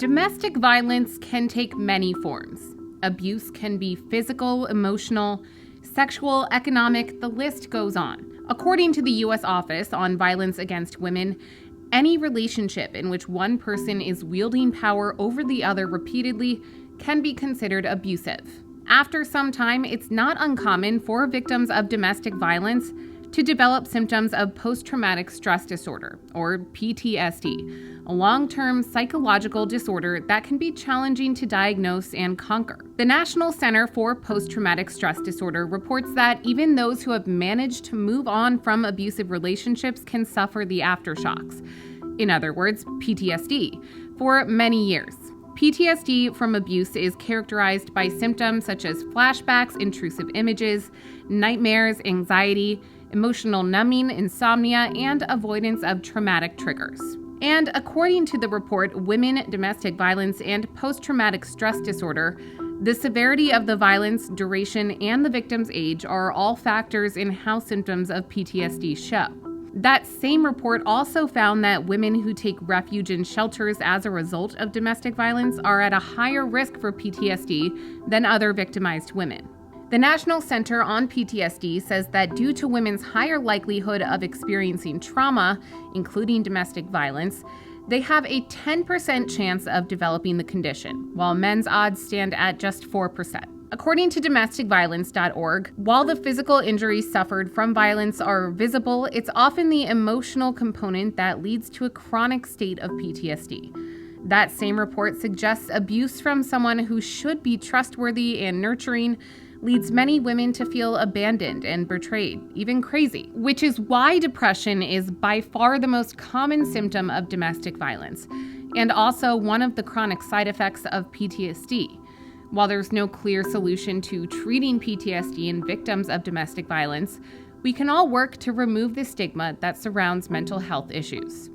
Domestic violence can take many forms. Abuse can be physical, emotional, sexual, economic, the list goes on. According to the U.S. Office on Violence Against Women, any relationship in which one person is wielding power over the other repeatedly can be considered abusive. After some time, it's not uncommon for victims of domestic violence to develop symptoms of post-traumatic stress disorder, or PTSD, a long-term psychological disorder that can be challenging to diagnose and conquer. The National Center for Post-Traumatic Stress Disorder reports that even those who have managed to move on from abusive relationships can suffer the aftershocks, in other words, PTSD, for many years. PTSD from abuse is characterized by symptoms such as flashbacks, intrusive images, nightmares, anxiety, emotional numbing, insomnia, and avoidance of traumatic triggers. And according to the report, Women, Domestic Violence, and Post-Traumatic Stress Disorder, the severity of the violence, duration, and the victim's age are all factors in how symptoms of PTSD show. That same report also found that women who take refuge in shelters as a result of domestic violence are at a higher risk for PTSD than other victimized women. The National Center on PTSD says that due to women's higher likelihood of experiencing trauma, including domestic violence, they have a 10% chance of developing the condition, while men's odds stand at just 4%. According to domesticviolence.org, while the physical injuries suffered from violence are visible, it's often the emotional component that leads to a chronic state of PTSD. That same report suggests abuse from someone who should be trustworthy and nurturing leads many women to feel abandoned and betrayed, even crazy, which is why depression is by far the most common symptom of domestic violence, and also one of the chronic side effects of PTSD. While there's no clear solution to treating PTSD in victims of domestic violence, we can all work to remove the stigma that surrounds mental health issues.